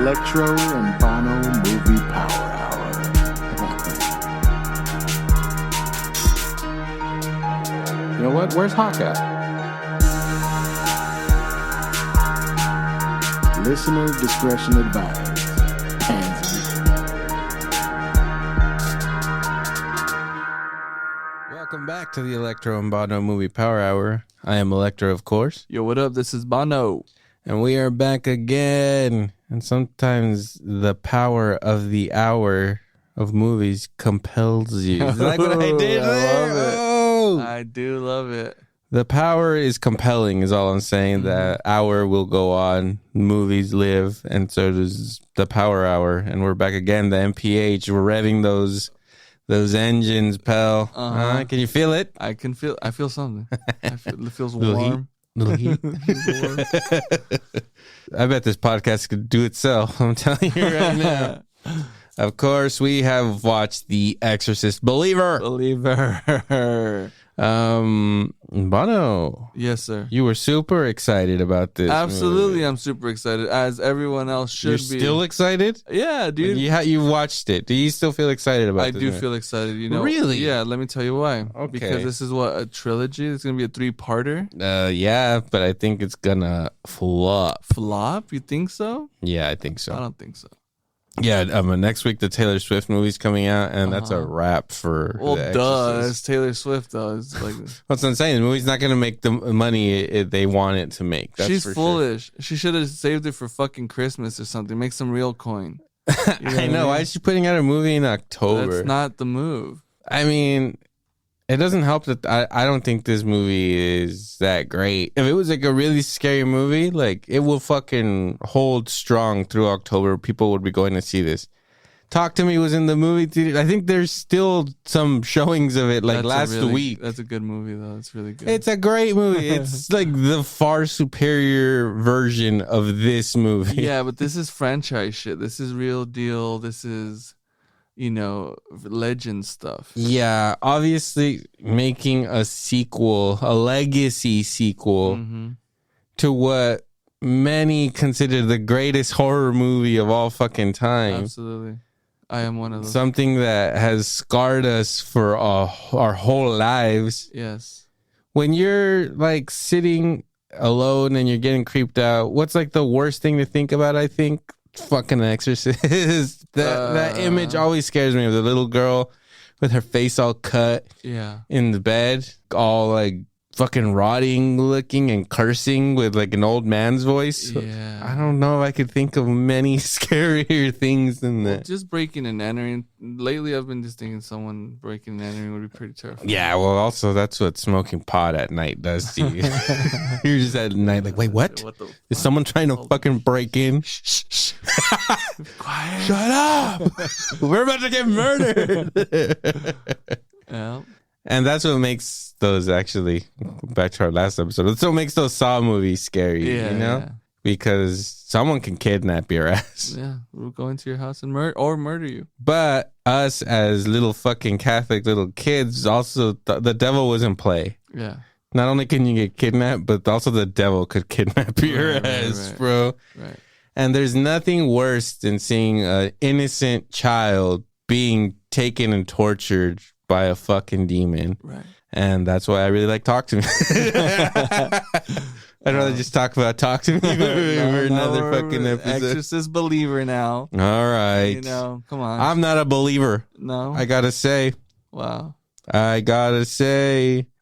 Electro and Bono Movie Power Hour. You know what? Where's Hawk at? Listener discretion advised. Welcome back to the Electro and Bono Movie Power Hour. I am Electro, of course. Yo, what up? This is Bono. And we are back again. And sometimes the power of the hour of movies compels you. Is that what I did there? Love it. Oh! I do love it. The power is compelling is all I'm saying. That hour will go on. Movies live. And so does the power hour. And we're back again. The MPH. We're revving those engines, pal. Can you feel it? I feel something. It feels Little warm. Little heat. I bet this podcast could do itself. I'm telling you right now. Of course, we have watched The Exorcist Believer. Bono. Yes, sir. You were super excited about this. Absolutely, movie. I'm super excited, as everyone else should You're be. still excited? Yeah, dude. You watched it. Do you still feel excited about I this? do movie? feel excited, you know. Really? Yeah, let me tell you why. Okay. Because this is a trilogy. It's going to be a 3-parter. Yeah, but I think it's gonna flop. Flop? You think so? Yeah, I think so. I don't think so. Yeah, next week the Taylor Swift movie's coming out, and that's a wrap for Well, The duh. Exorcist. It's Taylor Swift, though. It's like What's I'm saying? The movie's not going to make the money they want it to make. That's she's for foolish. She should have saved it for fucking Christmas or something. Make some real coin. Sure. I know. Why is she putting out a movie in October? That's not the move. I mean, it doesn't help that I don't think this movie is that great. If it was like a really scary movie, like it will fucking hold strong through October. People would be going to see this. Talk to Me was in the movie theater. I think there's still some showings of it like last week. That's a good movie, though. It's really good. It's a great movie. It's like the far superior version of this movie. Yeah, but this is franchise shit. This is real deal. This is, legend stuff. Yeah, obviously making a sequel, a legacy sequel to what many consider the greatest horror movie of all fucking time. Absolutely. I am one of those. Something that has scarred us for our whole lives. Yes. When you're like sitting alone and you're getting creeped out, what's like the worst thing to think about? I think fucking Exorcist. that image always scares me of the little girl with her face all cut. Yeah. In the bed, all like fucking rotting looking and cursing with like an old man's voice. Yeah. I don't know if I could think of many scarier things than that. Well, just breaking and entering. Lately, I've been just thinking someone breaking and entering would be pretty terrifying. Yeah, well, also that's what smoking pot at night does to you. You're just at night like, wait, what? Is someone trying to fucking break in? Shh. Quiet. Shut up! We're about to get murdered. Yeah. And that's what makes those, actually, back to our last episode, that's what makes those Saw movies scary, Yeah, you know? yeah. Because someone can kidnap your ass. Yeah. We'll go into your house and murder you. But us as little fucking Catholic little kids, also the devil was in play. Yeah. Not only can you get kidnapped, but also the devil could kidnap your ass, right. bro. Right. And there's nothing worse than seeing an innocent child being taken and tortured by a fucking demon. Right. And that's why I really like Talk to Me. I'd rather just talk to Me for another fucking episode. Exorcist believer now. All right. Come on. I'm not a believer. No. I gotta say. Wow.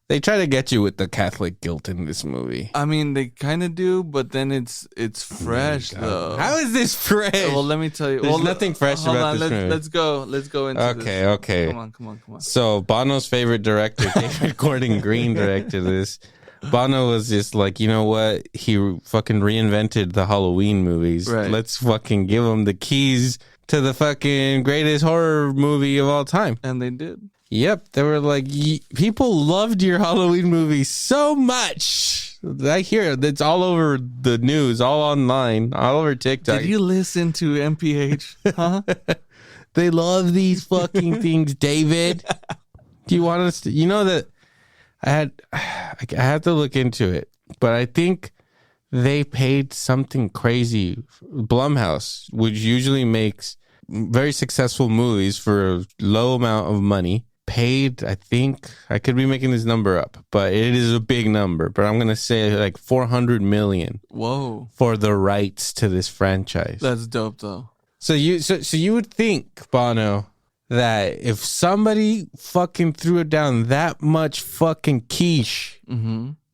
They try to get you with the Catholic guilt in this movie. I mean, they kind of do, but then it's fresh though. How is this fresh? Well, let me tell you. There's nothing fresh about this movie. Let's go into this. Okay. Come on. So Bono's favorite director, David Gordon Green, directed this. Bono was just like, you know what? He fucking reinvented the Halloween movies. Right. Let's fucking give him the keys to the fucking greatest horror movie of all time. And they did. Yep. They were like, people loved your Halloween movie so much. I hear it. It's all over the news, all online, all over TikTok. Did you listen to MPH? Huh? They love these fucking things, David. Do you want us to, that I had to look into it, but I think they paid something crazy. Blumhouse, which usually makes very successful movies for a low amount of money, paid, I think, I could be making this number up, but it is a big number. But I'm going to say like $400 million. Whoa. For the rights to this franchise. That's dope, though. So you would think, Bono, that if somebody fucking threw it down that much fucking quiche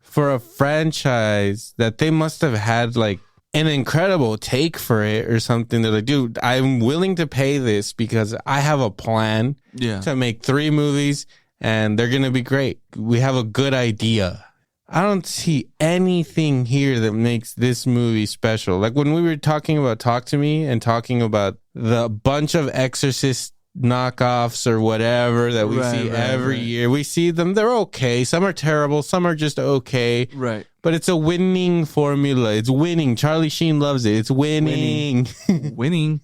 for a franchise, that they must have had like an incredible take for it or something. They're like, dude, I'm willing to pay this because I have a plan to make 3 movies and they're going to be great. We have a good idea. I don't see anything here that makes this movie special. Like when we were talking about Talk to Me and talking about the bunch of Exorcist knockoffs or whatever that we see every year. We see them. They're okay. Some are terrible. Some are just okay. Right. But it's a winning formula. It's winning. Charlie Sheen loves it. It's winning. Winning.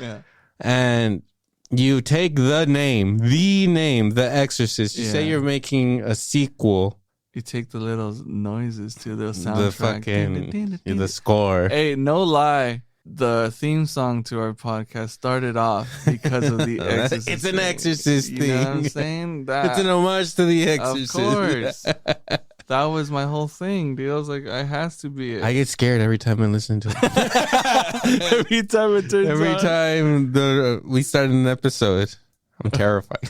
Yeah. And you take the name, The Exorcist. You say you're making a sequel. You take the little noises to the soundtrack. The fucking, the score. Hey, no lie. The theme song to our podcast started off because of the Exorcist. It's an Exorcist thing. You know what I'm saying? It's an homage to the Exorcist. Of course. That was my whole thing, dude. I was like, it has to be it. I get scared every time I listen to it. Every time it turns Every on. time we start an episode, I'm terrified.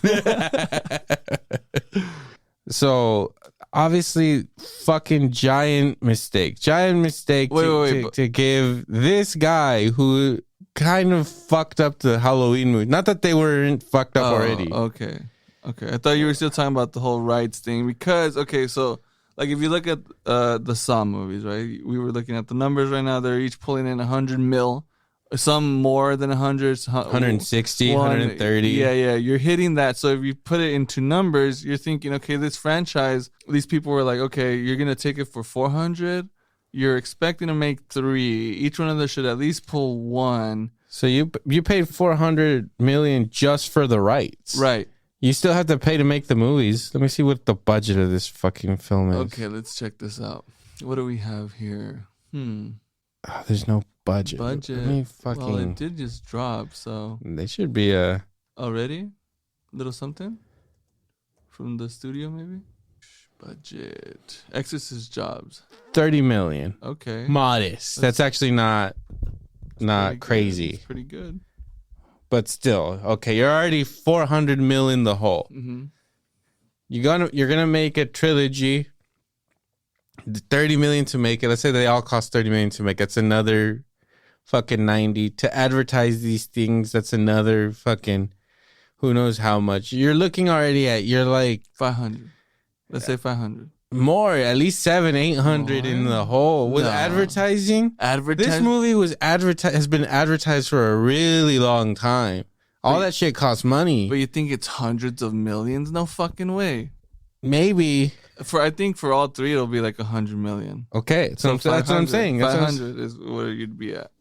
So, obviously, fucking giant mistake. To give this guy who kind of fucked up the Halloween movie. Not that they weren't fucked up already. Okay. I thought you were still talking about the whole rights thing because, so like if you look at the Saw movies, right? We were looking at the numbers right now. They're each pulling in 100 mil. Some more than 100, 160, 130. Yeah. You're hitting that. So if you put it into numbers, you're thinking, okay, this franchise, these people were like, okay, you're going to take it for 400. You're expecting to make 3. Each one of them should at least pull 1. So you paid $400 million just for the rights. Right. You still have to pay to make the movies. Let me see what the budget of this fucking film is. Okay, let's check this out. What do we have here? Oh, there's no budget. Well, it did just drop, so they should be already little something from the studio, maybe. Budget. Exorcist jobs. $30 million. Okay. Modest. That's actually not crazy. It's pretty good. But still, okay, you're already $400 million in the hole. Mm-hmm. You're gonna make a trilogy. $30 million to make it. Let's say they all cost $30 million to make. That's another fucking 90 to advertise these things. That's another fucking who knows how much. You're looking already at. You're like 500. Let's say 500. More, at least 700-800 in the hole with advertising. This movie has been advertised for a really long time. All that shit costs money. But you think it's hundreds of millions? No fucking way. Maybe. I think for all 3 it'll be like 100 million. Okay, so that's what I'm saying. 500 is where you'd be at.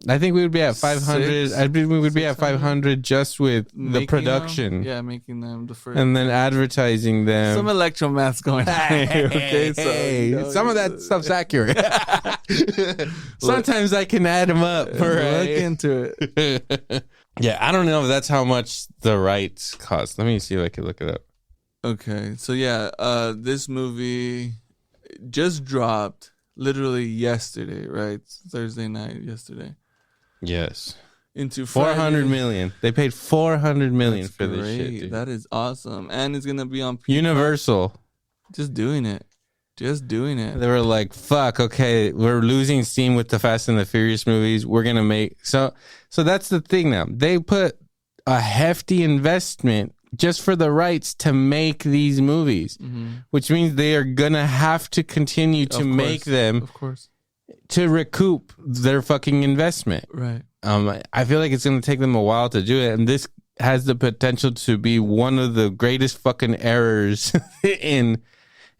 I think we would be at 500. I think we would be at 500 just with the production. Making them the first. And then advertising them. Some electromaths going on here, okay? So, some of that stuff's accurate. Sometimes I can add them up. Look into it. Yeah, I don't know if that's how much the rights cost. Let me see if I can look it up. Okay, so this movie just dropped literally yesterday, right? Thursday night, yesterday. Yes. Into Friday. $400 million. They paid $400 million for this shit, dude. That is awesome. And it's going to be on Peacock. Universal. Just doing it. They were like, fuck, okay, we're losing steam with the Fast and the Furious movies. We're going to make... So that's the thing now. They put a hefty investment just for the rights to make these movies, which means they are going to have to continue to make them. Of course. To recoup their fucking investment. Right. I feel like it's going to take them a while to do it. And this has the potential to be one of the greatest fucking errors in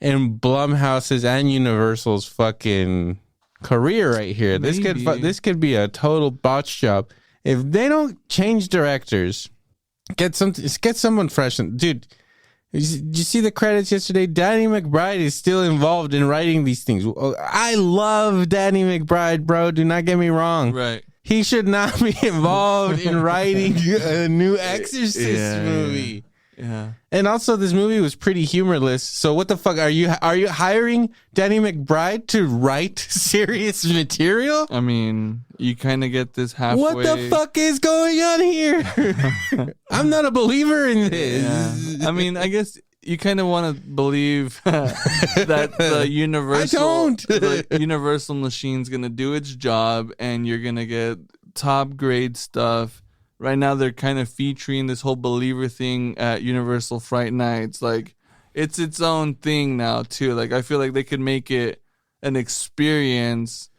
Blumhouse's and Universal's fucking career right here. Maybe. This could be a total botch job. If they don't change directors, get someone fresh. Dude, Did you see the credits yesterday? Danny McBride is still involved in writing these things. I love Danny McBride, bro. Do not get me wrong. Right. He should not be involved in writing a new Exorcist movie. Yeah. And also, this movie was pretty humorless. So what the fuck are you hiring Danny McBride to write serious material? I mean, you kind of get this halfway. What the fuck is going on here? I'm not a believer in this. Yeah. I mean, I guess you kind of want to believe that the Universal machine's gonna do its job, and you're gonna get top grade stuff. Right now, they're kind of featuring this whole believer thing at Universal Fright Nights. Like, it's its own thing now, too. Like, I feel like they could make it an experience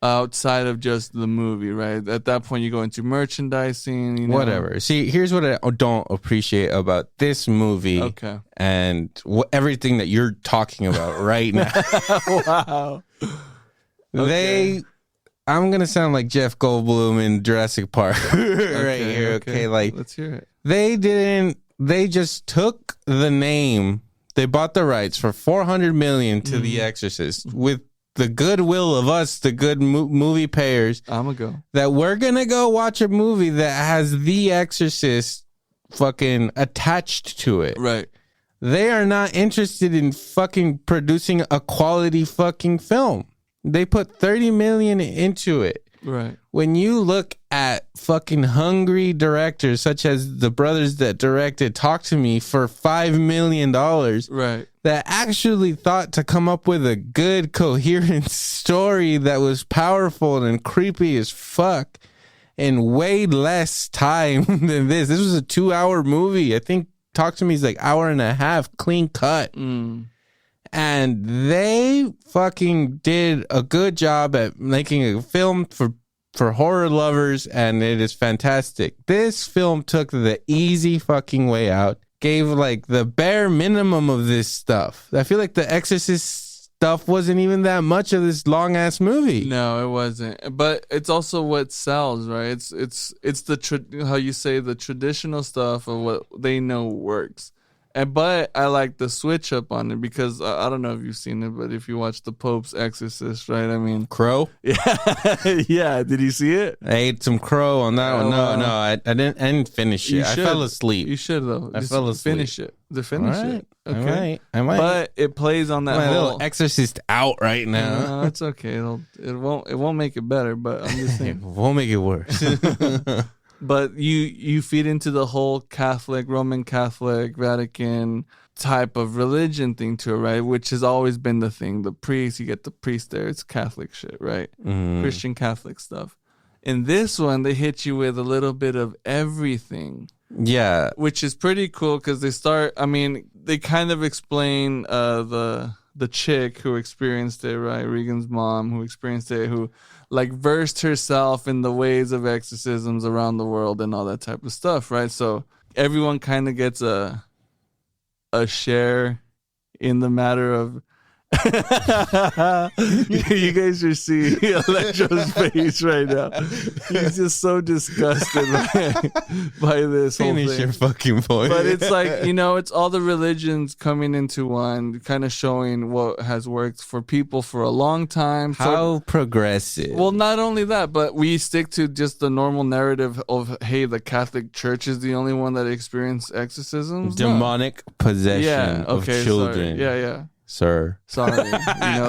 outside of just the movie, right? At that point, you go into merchandising, Whatever. See, here's what I don't appreciate about this movie. Okay. And everything that you're talking about right now. Wow. Okay. I'm going to sound like Jeff Goldblum in Jurassic Park right here. Okay. Like, let's hear it. They just took the name. They bought the rights for $400 million to The Exorcist with the goodwill of us, the good movie payers. I'm going to go. That we're going to go watch a movie that has The Exorcist fucking attached to it. Right. They are not interested in fucking producing a quality fucking film. They put $30 million into it. Right. When you look at fucking hungry directors such as the brothers that directed Talk to Me for $5 million, right, that actually thought to come up with a good, coherent story that was powerful and creepy as fuck in way less time than this. This was a 2-hour movie. I think Talk to Me is like hour and a half, clean cut. And they fucking did a good job at making a film for horror lovers, and it is fantastic. This film took the easy fucking way out, gave like the bare minimum of this stuff. I feel like the Exorcist stuff wasn't even that much of this long ass movie. No, it wasn't. But it's also what sells, right? It's the how you say the traditional stuff of what they know works. But I like the switch up on it because I don't know if you've seen it, but if you watch The Pope's Exorcist, right? I mean, Crow? Yeah. Yeah. Did you see it? I ate some crow on that one. No, I didn't finish it. I fell asleep. You should, though. I fell asleep. Finish it. Finish it. Okay. I might. But it plays on that my whole little Exorcist out right now. No, it's okay. It won't make it better, but I'm just saying. It won't make it worse. But you feed into the whole Catholic, Roman Catholic, Vatican type of religion thing to it, right? Which has always been the thing. The priest, you get the priest there. It's Catholic shit, right? Christian Catholic stuff. In this one, they hit you with a little bit of everything. Yeah. Which is pretty cool because they kind of explain the chick who experienced it, right? Regan's mom who experienced it, who like versed herself in the ways of exorcisms around the world and all that type of stuff, right? So everyone kind of gets a share in the matter of you guys should see Electro's face right now. He's just so disgusted by this whole Finish thing. your fucking point. But it's like, it's all the religions coming into one, kind of showing what has worked for people for a long time. How progressive. Well, not only that, but we stick to just the normal narrative of, hey, the Catholic Church is the only one that experienced exorcisms. Demonic possession of children. Sorry. Yeah. Sir. Sorry.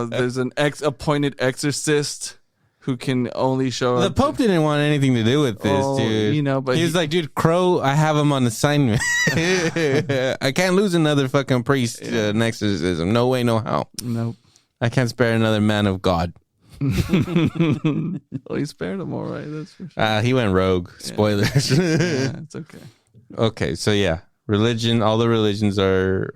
There's an appointed exorcist who can only show up. The Pope didn't want anything to do with this, dude. But he was like, dude, Crow, I have him on assignment. I can't lose another fucking priest to an exorcism. No way, no how. Nope. I can't spare another man of God. Well, he spared him all right. That's for sure. He went rogue. Spoilers. Yeah, it's okay. Okay, so yeah. Religion, all the religions are...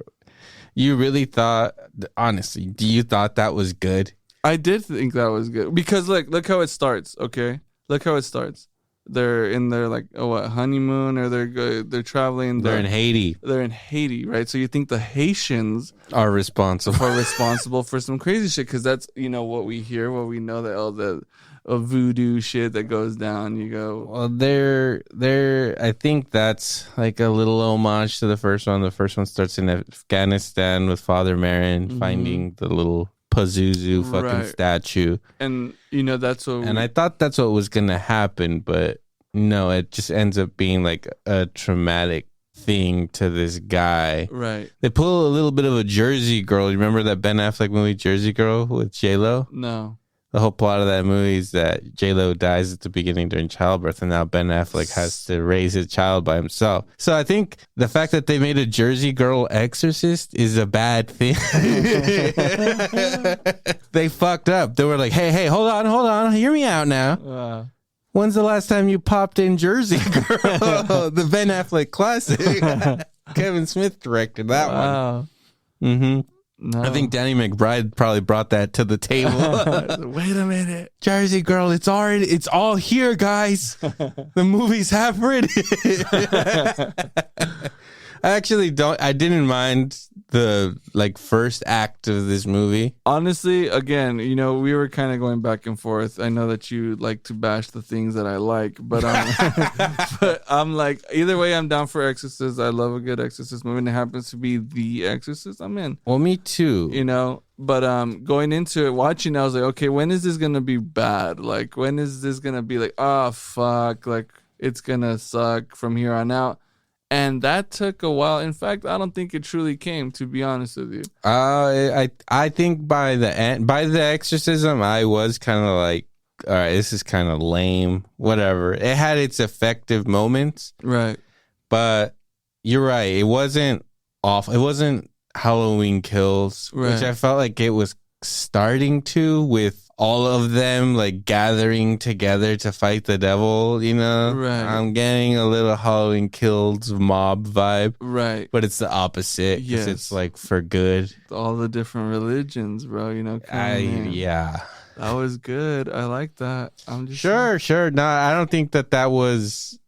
You really thought, honestly, do you thought that was good? I did think that was good because look how it starts. Okay, look how it starts. they're in their like honeymoon, or they're traveling. They're in Haiti. They're in Haiti, right? So you think the Haitians Are responsible. for some crazy shit, because that's what we hear, what we know, that all the voodoo shit that goes down. You go, Well, they're. I think that's like a little homage to the first one. The first one starts in Afghanistan with Father Marin finding the little Pazuzu fucking Right. statue, and that's what. and I thought that's what was gonna happen, but no, it just ends up being like a traumatic thing to this guy. right. They pull a little bit of a Jersey Girl. You remember that Ben Affleck movie Jersey Girl with J-Lo? No. The whole plot of that movie is that J-Lo dies at the beginning during childbirth, and now Ben Affleck has to raise his child by himself. So I think the fact that they made a Jersey Girl Exorcist is a bad thing. They fucked up. They were like, hey, hold on. Hear me out now. When's the last time you popped in Jersey Girl? The Ben Affleck classic. Kevin Smith directed that one. Wow. Mm-hmm. No. I think Danny McBride probably brought that to the table. Wait a minute. Jersey Girl, it's all here, guys. The movie's half written. I didn't mind the first act of this movie. Honestly, again, we were kind of going back and forth. I know that you like to bash the things that I like, but I'm like, either way, I'm down for Exorcist. I love a good Exorcist movie, and it happens to be The Exorcist. I'm in. Well, me too. But going into it, watching, I was like, okay, when is this gonna be bad? Like, when is this gonna be like, oh fuck, like it's gonna suck from here on out? And that took a while. In fact, I don't think it truly came, to be honest with you. I think by the end, by the exorcism, I was kind of like, all right, this is kind of lame. Whatever. It had its effective moments, Right. but you're right. It wasn't off. It wasn't Halloween Kills, Right. which I felt like it was starting to, with all of them like gathering together to fight the devil. Right. I'm getting a little Halloween Kills mob vibe. Right. But it's the opposite. 'Cause Yes. it's like for good. All the different religions, bro. coming in. Yeah. That was good. I like that. I'm just Sure. No, I don't think that was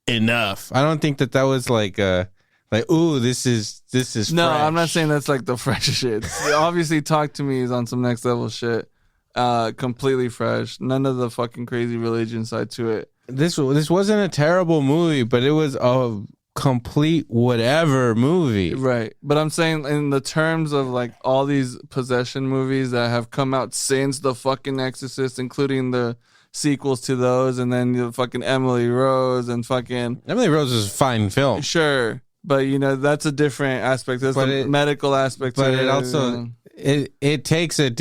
enough. I don't think that was like ooh, this is No, fresh. I'm not saying that's like the fresh shit. Obviously, Talk to Me is on some next level shit. Completely fresh. None of the fucking crazy religion side to it. This wasn't a terrible movie, but it was a complete whatever movie. Right. But I'm saying in the terms of like all these possession movies that have come out since the fucking Exorcist, including the sequels to those, and then the fucking Emily Rose and fucking Emily Rose is a fine film. Sure. But that's a different aspect. That's the medical aspect. But to it also it takes it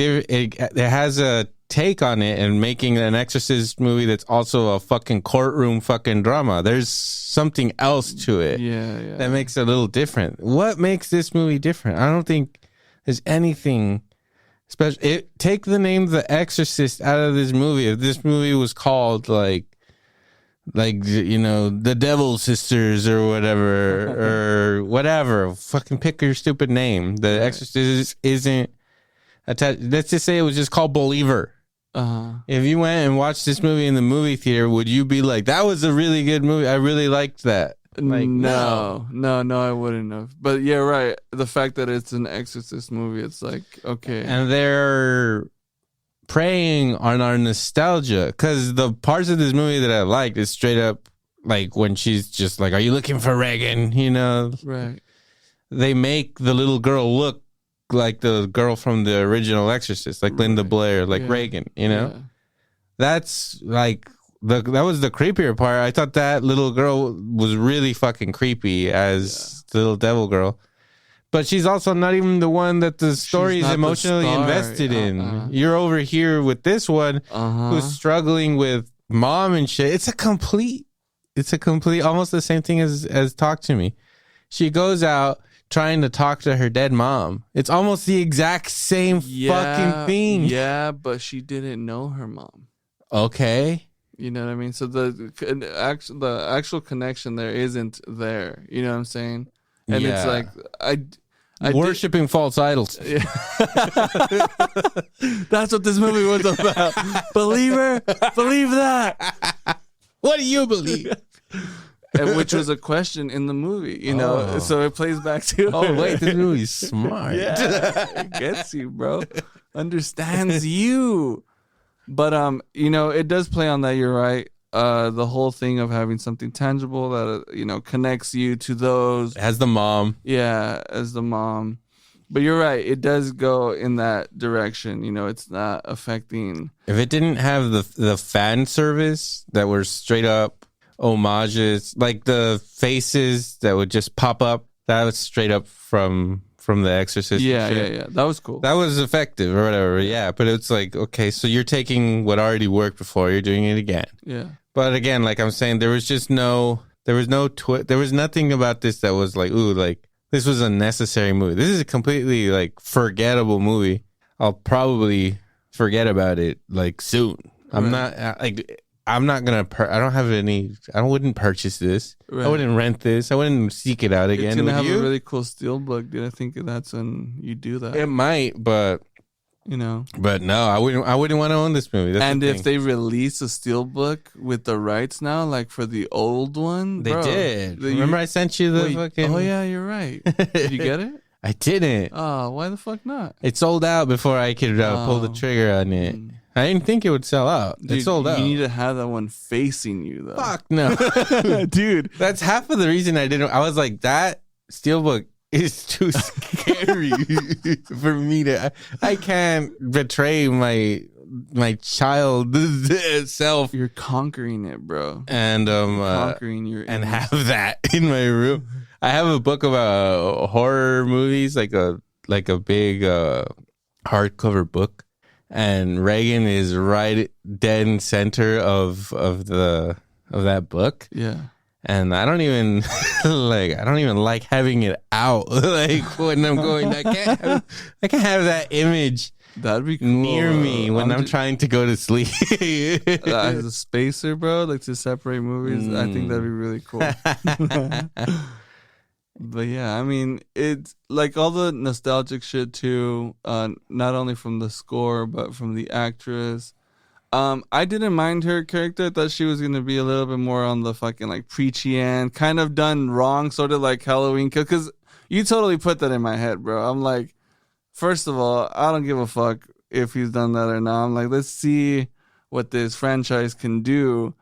has a take on it, and making an Exorcist movie that's also a fucking courtroom fucking drama. There's something else to it. Yeah. That makes it a little different. What makes this movie different? I don't think there's anything special. Take the name The Exorcist out of this movie. If this movie was called like the Devil Sisters or whatever, fucking pick your stupid name. The Exorcist isn't attached. Let's just say it was just called Believer. If you went and watched this movie in the movie theater, would you be like, that was a really good movie, I really liked that? Like, no, I wouldn't have. But yeah, right. The fact that it's an Exorcist movie, it's like, okay. And they're preying on our nostalgia, because the parts of this movie that I liked is straight up like when she's just like, are you looking for Reagan? Right. They make the little girl look like the girl from the original Exorcist, like Linda Blair, like Reagan, Yeah. That's like that was the creepier part. I thought that little girl was really fucking creepy as the little devil girl. But she's also not even the one that the story is emotionally invested in. You're over here with this one who's struggling with mom and shit. It's a complete almost the same thing as Talk to Me. She goes out trying to talk to her dead mom. It's almost the exact same fucking thing. Yeah, but she didn't know her mom. Okay. You know what I mean? So the actual connection there isn't there. You know what I'm saying? And it's like I worshiping false idols. Yeah. That's what this movie was about. Believer, believe that. What do you believe? And which was a question in the movie, you know. Oh. So it plays back to Oh wait, this movie's smart. yeah, it gets you, bro. Understands you. But you know, it does play on that. You're right. The whole thing of having something tangible that you know connects you to those. It has the mom. Yeah, as the mom. But you're right. It does go in that direction. You know, it's not affecting. If it didn't have the fan service that were straight up homages, like the faces that would just pop up, that was straight up from the Exorcist. Yeah. That was cool. That was effective or whatever. Yeah, but it's like, okay, so you're taking what already worked before, you're doing it again. Yeah. But again, like I'm saying, there was nothing about this that was like, ooh, like this was a necessary movie. This is a completely like forgettable movie. I'll probably forget about it like soon. I'm not gonna. I wouldn't purchase this. Right. I wouldn't rent this. I wouldn't seek it out again. It's gonna Would have you? a really cool steelbook, dude. I think that's when you do that. It might, but You know. no, I wouldn't want to own this movie. That's And the if thing. they release a steelbook with the rights now, like for the old one, They bro, did. the- Remember, I sent you the wait, fucking. Oh yeah, you're right. Did you get it? I didn't. Oh, why the fuck not? It sold out before I could pull the Oh. trigger on it. I didn't think it would sell out. Dude, It sold out. You need to have that one facing you, though. Fuck no, Dude. That's half of the reason I didn't. I was like, that steelbook is too scary for me to. I can't betray my child self You're conquering it, bro. and Conquering your and innocence. have that in my room. I have a book about horror movies, like a big hardcover book, and Reagan is right dead in center of that book. Yeah. And I don't even like having it out like when I'm going. I can't have that image That'd be cool. near me when I'm just- trying to go to sleep. As a spacer, bro, like to separate movies, I think that'd be really cool. But yeah, I mean, it's like all the nostalgic shit too, not only from the score, but from the actress. I didn't mind her character. I thought she was going to be a little bit more on the fucking like preachy end, kind of done wrong, sort of like Halloween Kill. Because you totally put that in my head, bro. I'm like, first of all, I don't give a fuck if he's done that or not. I'm like, let's see what this franchise can do.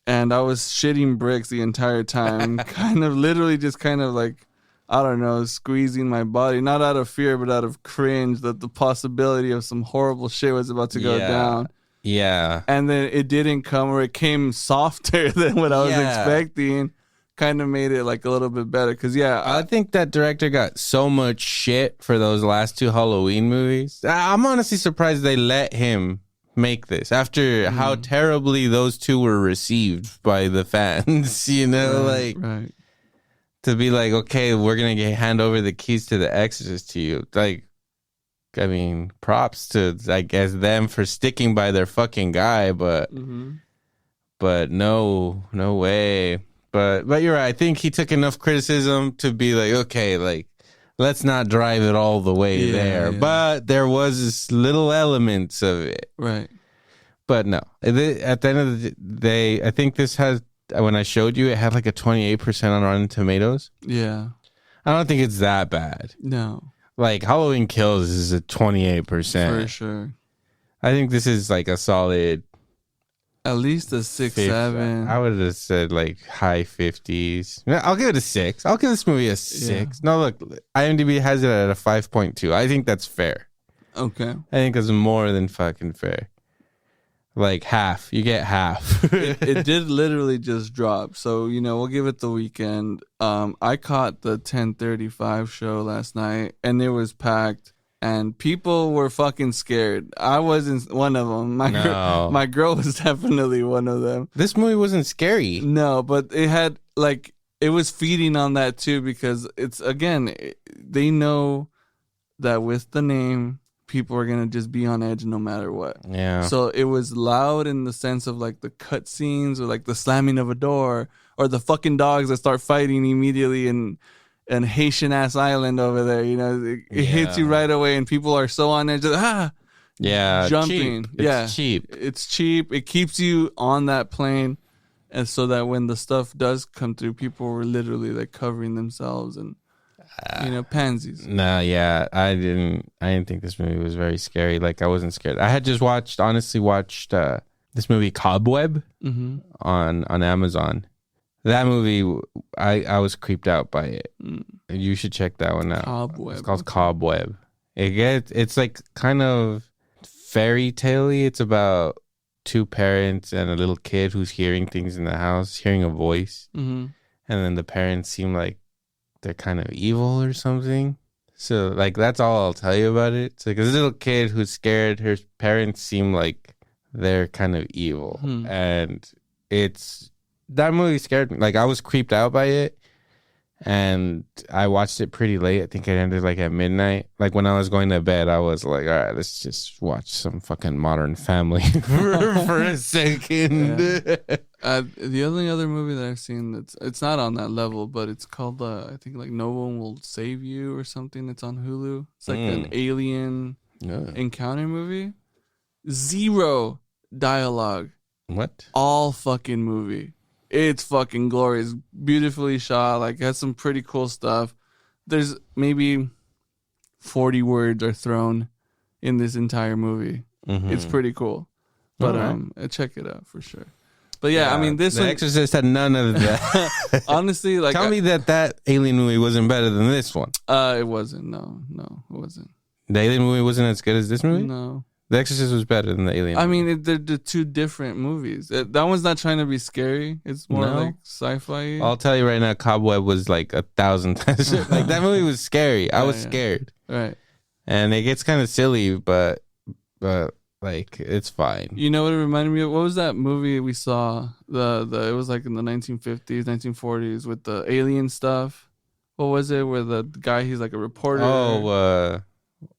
And I was shitting bricks the entire time, kind of like, I don't know, squeezing my body, not out of fear, but out of cringe that the possibility of some horrible shit was about to go down. Yeah. And then it didn't come, or it came softer than what I was expecting. Kind of made it like a little bit better. Because, I think that director got so much shit for those last two Halloween movies. I'm honestly surprised they let him make this after how terribly those two were received by the fans. You know, right. To be like, okay, we're going to hand over the keys to the Exorcist to you. Like, I mean, props to, I guess, them for sticking by their fucking guy, but no way. But you're right. I think he took enough criticism to be like, okay, like, let's not drive it all the way there. Yeah. But there was this little elements of it. Right. But no, at the end of the day, I think this has, when I showed you, it had like a 28% on Rotten Tomatoes. Yeah. I don't think it's that bad. No. Like Halloween Kills is a 28%. For sure. I think this is like a solid At least a 6, 7. I would have said like high 50s. I'll give it a 6. I'll give this movie a 6. No, look, IMDb has it at a 5.2. I think that's fair. Okay. I think that's more than fucking fair. Like half. You get half. It did literally just drop. So, you know, we'll give it the weekend. I caught the 10:35 show last night and it was packed and people were fucking scared. I wasn't one of them. My girl was definitely one of them. This movie wasn't scary. No, but it had like, it was feeding on that too because it's, again, they know that with the name, people are going to just be on edge no matter what. Yeah. So it was loud in the sense of like the cut scenes or like the slamming of a door or the fucking dogs that start fighting immediately in Haitian ass island over there. You know, it hits you right away and people are so on edge. Yeah. Jumping. Cheap. It's cheap. It's cheap. It keeps you on that plane. and so that when the stuff does come through, people were literally like covering themselves and pansies. Nah, yeah, I didn't think this movie was very scary. Like, I wasn't scared. I had just honestly watched this movie Cobweb on Amazon. That movie, I was creeped out by it. You should check that one out. Cobweb. It's called Cobweb. It's like kind of fairy tale-y. It's about two parents and a little kid who's hearing things in the house, hearing a voice, and then the parents seem like they're kind of evil or something. So like that's all I'll tell you about it. It's like this little kid who's scared. Her parents seem like they're kind of evil, and that movie scared me. Like I was creeped out by it, and I watched it pretty late. I think it ended like at midnight. Like when I was going to bed, I was like, all right, let's just watch some fucking Modern Family for a second. Yeah. The only other movie that I've seen it's not on that level, but it's called I think like No One Will Save You or something. It's on Hulu. It's like an alien encounter movie. Zero dialogue. What? All fucking movie. It's fucking glorious. Beautifully shot. Like, has some pretty cool stuff. There's maybe 40 words are thrown in this entire movie. It's pretty cool. But check it out for sure. But yeah, I mean, The Exorcist had none of that. honestly, like, Tell me that alien movie wasn't better than this one. It wasn't. No, it wasn't. The alien movie wasn't as good as this movie? No. The Exorcist was better than the alien I movie. mean, they're two different movies. That one's not trying to be scary. It's more like sci-fi. I'll tell you right now, Cobweb was like 1,000 times. Like that movie was scary. I was scared. Right. And it gets kind of silly, but like it's fine. You know what it reminded me of? What was that movie we saw? It was like in the 1950s, 1940s with the alien stuff. What was it? Where the guy, he's like a reporter. Oh,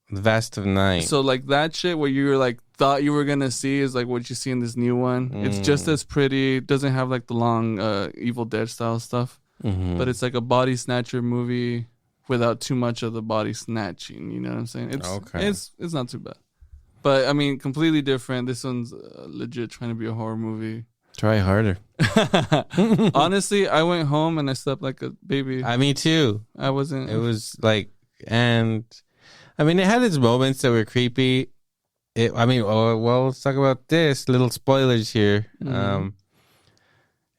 The Vast of Night. So like that shit where you were like thought you were gonna see is like what you see in this new one. It's just as pretty. It doesn't have like the long Evil Dead style stuff, but it's like a body snatcher movie without too much of the body snatching. You know what I'm saying? It's not too bad. But I mean, completely different. This one's legit trying to be a horror movie. Try harder. Honestly, I went home and I slept like a baby. Me too. I wasn't. It was like, and I mean, it had its moments that were creepy. Let's talk about this. Little spoilers here.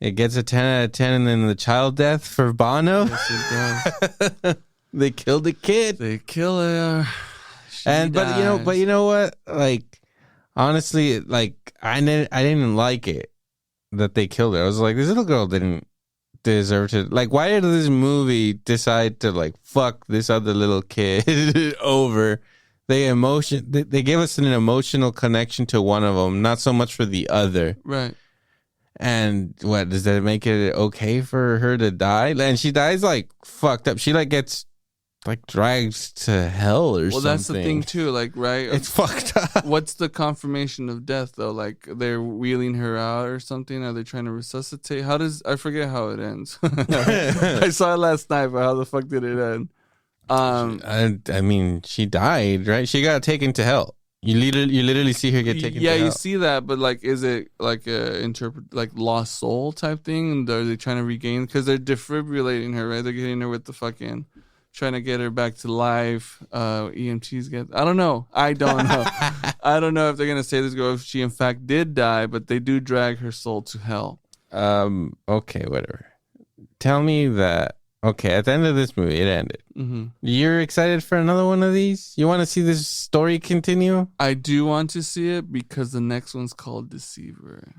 It gets a 10 out of 10, and then the child death for Bono. Yes, it does. They killed the kid. They kill her. But you know what? Like, honestly, like I didn't like it that they killed her. I was like, this little girl didn't deserve to. Like, why did this movie decide to like fuck this other little kid over? They gave us an emotional connection to one of them, not so much for the other. Right. And what does that make it okay for her to die? And she dies like fucked up. She like gets like dragged to hell or something. Well, that's the thing too. Like, right? It's fucked up. What's the confirmation of death though? Like they're wheeling her out or something? Are they trying to resuscitate? I forget how it ends. I saw it last night, but how the fuck did it end? I mean, she died, right? She got taken to hell. You literally see her get taken to hell. Yeah, you see that, but like, is it like a lost soul type thing? Are they trying to regain? Because they're defibrillating her, right? They're getting her with the fucking, trying to get her back to life. EMTs get. I don't know. I don't know if they're gonna say this girl if she in fact did die, but they do drag her soul to hell. Okay, whatever. Tell me that. Okay, at the end of this movie, it ended. You're excited for another one of these? You want to see this story continue? I do want to see it because the next one's called Deceiver.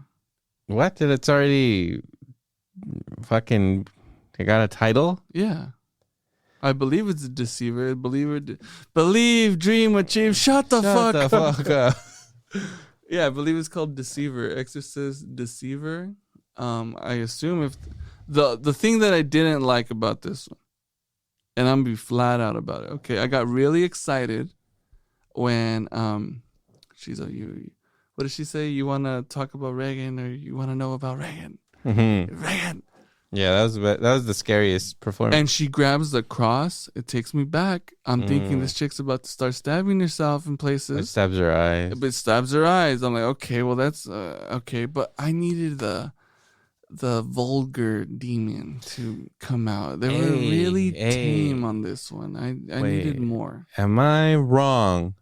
What? Did it's already fucking... It got a title? Yeah. I believe it's a Deceiver. Believe, dream, achieve. Shut the fuck up. Yeah, I believe it's called Deceiver. Exorcist Deceiver. I assume if... The thing that I didn't like about this one, and I'm gonna be flat out about it. Okay, I got really excited when she's like, "You, what did she say? You want to talk about Reagan, or you want to know about Reagan?" Reagan. Yeah, that was the scariest performance. And she grabs the cross. It takes me back. I'm thinking this chick's about to start stabbing herself in places. It stabs her eyes. But it stabs her eyes. I'm like, okay, well that's okay, but I needed the vulgar demon to come out. They were really tame on this one. I needed more. Am I wrong?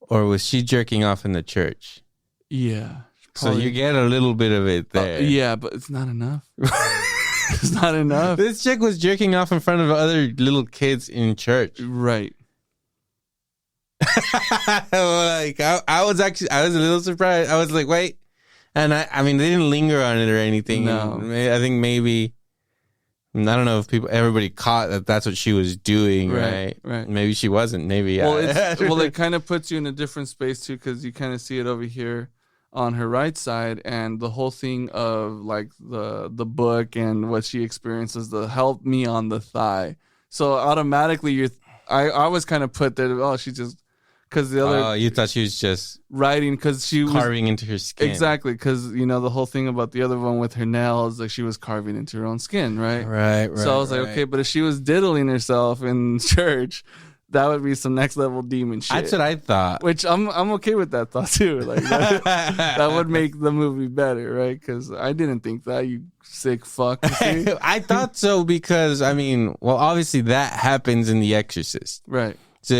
Or was she jerking off in the church? Yeah. So you get a little bit of it there. Yeah, but it's not enough. It's not enough. This chick was jerking off in front of other little kids in church. Right. Like I was a little surprised. I was like, wait. And I mean, they didn't linger on it or anything. No. I think maybe, I don't know if everybody caught that that's what she was doing, right? Maybe she wasn't. Maybe, yeah. Well, it kind of puts you in a different space too, because you kind of see it over here on her right side, and the whole thing of like the book and what she experiences, the help me on the thigh. So automatically I was kind of put there, oh, she just, because the other, you thought she was just writing, because she was carving into her skin. Exactly, because the whole thing about the other one with her nails, like she was carving into her own skin, right? Right. So I was like, okay, but if she was diddling herself in church, that would be some next level demon shit. That's what I thought. Which I'm okay with that thought too. Like that would make the movie better, right? Because I didn't think that, you sick fuck. I thought so because obviously that happens in The Exorcist, right? So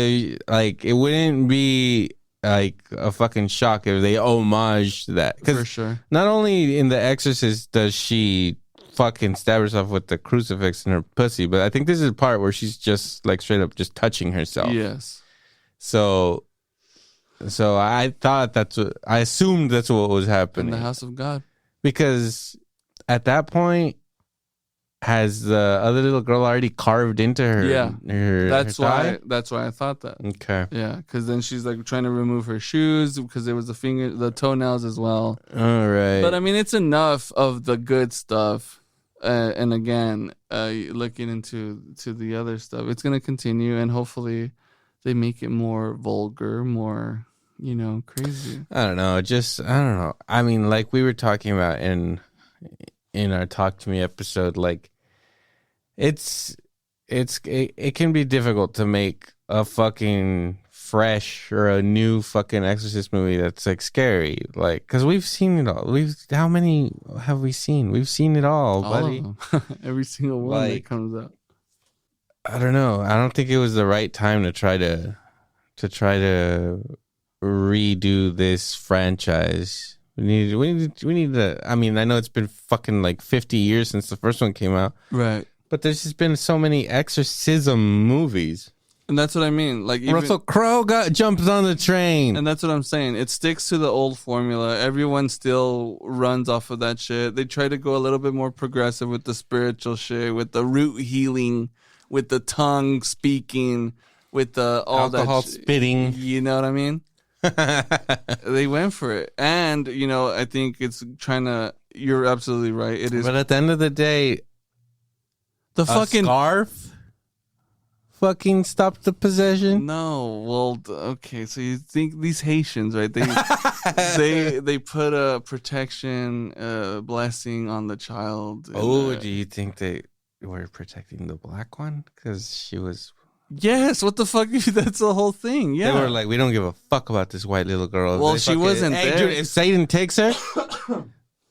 like it wouldn't be like a fucking shock if they homage that. For sure. Not only in The Exorcist does she fucking stab herself with the crucifix in her pussy, but I think this is the part where she's just like straight up just touching herself. Yes. So I thought I assumed that's what was happening in the house of God, because at that point, has the other little girl already carved into her? Yeah, that's her why I thought that. Okay. Yeah, because then she's like trying to remove her shoes because there was the toenails as well. All right. But I mean, it's enough of the good stuff. And again, looking into the other stuff, it's gonna continue, and hopefully, they make it more vulgar, more crazy. I don't know. I don't know. I mean, like we were talking about in our Talk to Me episode, like it can be difficult to make a fucking fresh or a new fucking Exorcist movie that's like scary, like, because we've seen it all. How many have we seen? We've seen it all, buddy. Of them. Every single one that comes out. I don't know. I don't think it was the right time to try to redo this franchise. We need to. I mean, I know it's been fucking like 50 years since the first one came out, right? But there's just been so many exorcism movies, and that's what I mean. Like Russell Crowe jumps on the train, and that's what I'm saying. It sticks to the old formula. Everyone still runs off of that shit. They try to go a little bit more progressive with the spiritual shit, with the root healing, with the tongue speaking, with the alcohol spitting. You know what I mean? They went for it, and I think it's trying to. You're absolutely right. It is, but at the end of the day, the fucking scarf fucking stopped the possession. No, well, okay. So you think these Haitians, right? They put a protection, blessing on the child. Oh, do you think they were protecting the black one because she was? Yes, what the fuck? That's the whole thing. Yeah, they were like, we don't give a fuck about this white little girl. Well, she wasn't there. Dude, if Satan takes her,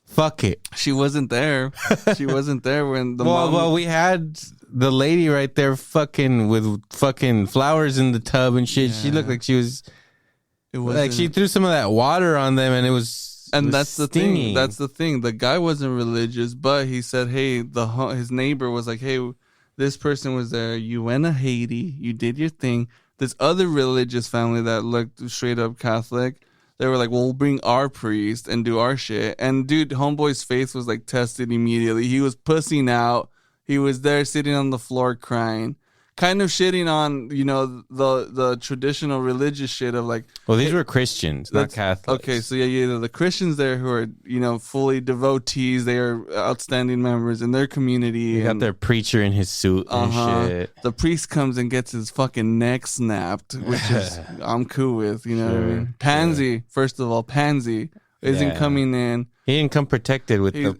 fuck it. She wasn't there. She wasn't there when the mom. Well, we had the lady right there, fucking with fucking flowers in the tub and shit. Yeah. She looked like she was. It was like she threw some of that water on them, and it was. And that's stinging. The thing. That's the thing. The guy wasn't religious, but he said, "Hey, his neighbor was like, hey." This person was there. You went to Haiti. You did your thing. This other religious family that looked straight up Catholic, they were like, well, we'll bring our priest and do our shit. And dude, homeboy's face was like tested immediately. He was pussing out. He was there sitting on the floor crying. Kind of shitting on, the traditional religious shit of like. Well, these were Christians, not Catholics. Okay, so yeah, the Christians there who are, fully devotees, they are outstanding members in their community. They got their preacher in his suit and shit. The priest comes and gets his fucking neck snapped, which is, I'm cool with, what I mean? Pansy, first of all, Pansy isn't coming in. He didn't come protected with the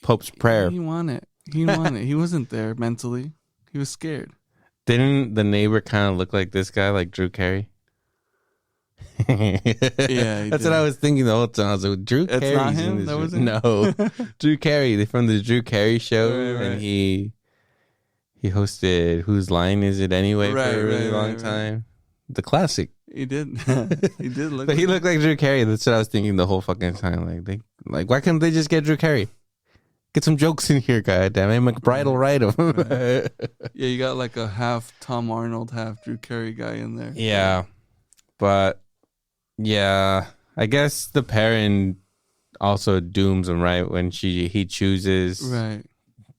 Pope's prayer. He wanted it. He wasn't there mentally. He was scared. Didn't the neighbor kind of look like this guy, like Drew Carey? he That's did. what I was thinking the whole time. I was like, Drew That's Carey's not in him? this That was movie. him? No, Drew Carey from the Drew Carey show, Right. and he hosted Whose Line Is It Anyway for a really long Right. time. The classic. He did. He did look. But he looked like Drew Carey. That's what I was thinking the whole fucking time. Like why couldn't they just get Drew Carey? Get some jokes in here, goddamn. McBride will write them. Right. Yeah, you got like a half Tom Arnold, half Drew Carey guy in there. Yeah, but yeah, I guess the parent also dooms him, right? When he chooses Right.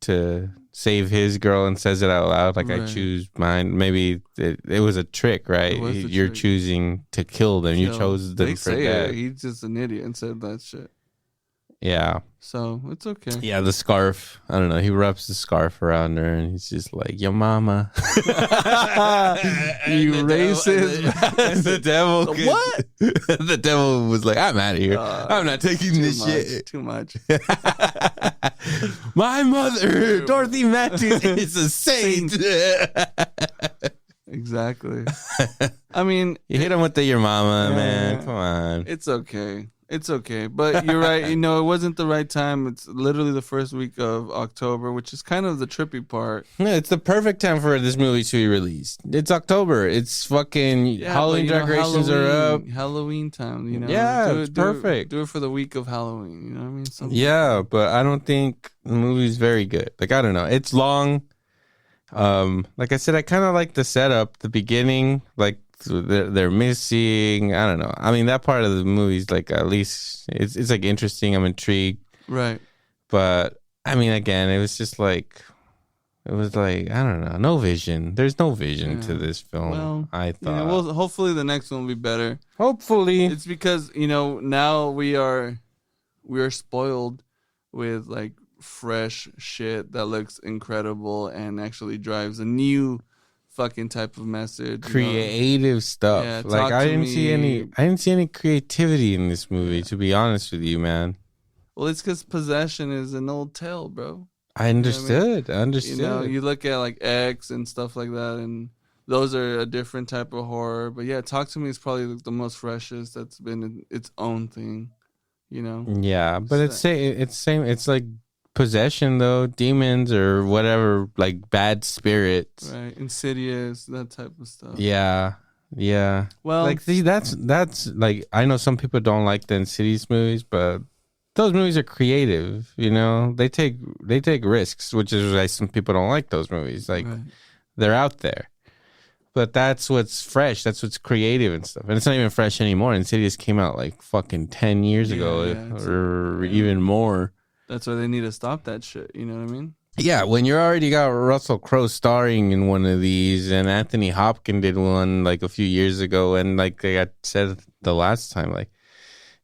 to save his girl and says it out loud, like I Right. choose mine. Maybe it was a trick, right? It was a You're trick. choosing to kill them. You Kill. chose them They for say death. it. He's just an idiot and said that shit. Yeah. So it's okay. Yeah, the scarf. I don't know. He wraps the scarf around her and he's just like, your mama. You racist. And the devil. What? The devil was like, I'm out of here. I'm not taking Too this much, shit. Too much. My mother, Dorothy Matthews, is a saint. Exactly. I mean, You hit him with your mama, Yeah. man. Come on. it's okay. It's okay. But you're right. You know, it wasn't the right time. It's literally the first week of October, which is kind of the trippy part. No, it's the perfect time for this movie to be released. It's October. It's fucking Yeah, Halloween but, you know, decorations are up. Halloween time, you know. Yeah, Do it's it- perfect. Do it for the week of Halloween. You know what I mean? Something- Yeah, but I don't think the movie's very good. Like, I don't know. It's long. Like I said, I kind of like the setup, the beginning, like they're missing. I don't know. I mean, that part of the movie's like, at least it's like interesting. I'm intrigued. Right. But I mean, again, it was just like, it was like, I don't know, no vision. There's no vision to Yeah. this film. Well, I Yeah, thought. well, hopefully the next one will be better. Hopefully. It's because, you know, now we are spoiled with like fresh shit that looks incredible and actually drives a new fucking type of message. you know? Creative stuff. Yeah, like talk I to didn't see me. any creativity in this movie, to be honest with you, man. Well, it's because Possession is an old tale, bro. I understood. I understood. You know, you look at like X and stuff like that, and those are a different type of horror. But yeah, Talk to Me is probably the most freshest that's been its own thing. You know, Yeah, but it's same. It's like possession though, demons or whatever, like bad spirits. right? Insidious, that type of stuff. Yeah, yeah. Well, Like see, that's like, I know some people don't like the Insidious movies, but those movies are creative. You know, they take risks, which is why some people don't like those movies. Like right. they're out there. But that's what's fresh. That's what's creative and stuff. And it's not even fresh anymore. Insidious came out like fucking 10 years ago or even more. That's why they need to stop that shit. You know what I mean? Yeah, when you already got Russell Crowe starring in one of these, and Anthony Hopkins did one like a few years ago, and like I said the last time, like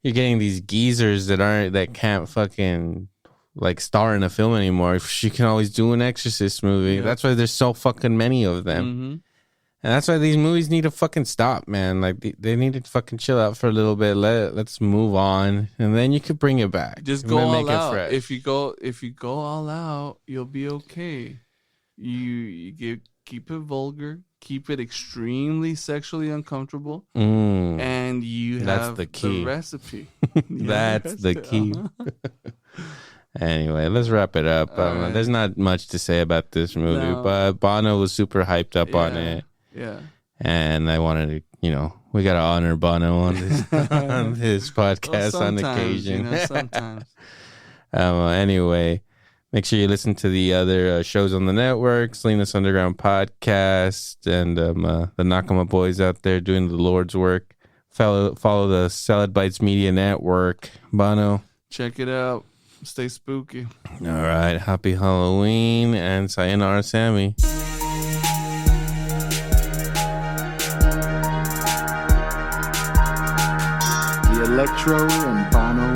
you're getting these geezers that can't fucking like star in a film anymore. She can always do an Exorcist movie. Yeah. That's why there's so fucking many of them. Mm-hmm. And that's why these movies need to fucking stop, man. Like they need to fucking chill out for a little bit. Let's move on, and then you could bring it back. Just And go then all make it out. fresh. If you go all out, you'll be okay. You keep it vulgar, keep it extremely sexually uncomfortable, and you have That's the key. recipe. That's the key. Anyway, let's wrap it up. All right. There's not much to say about this movie, No. but Bono was super hyped up on Yeah. it, Yeah. and I wanted to, we got to honor Bono on this on this podcast on sometimes, occasion. Sometimes. Anyway, make sure you listen to the other shows on the network, Salinas Underground Podcast, and the Nakama Boys out there doing the Lord's work. Follow the Salad Bites Media Network. Bono. Check it out. Stay spooky. All right. Happy Halloween and sayonara, Sammy. The Electro and Bono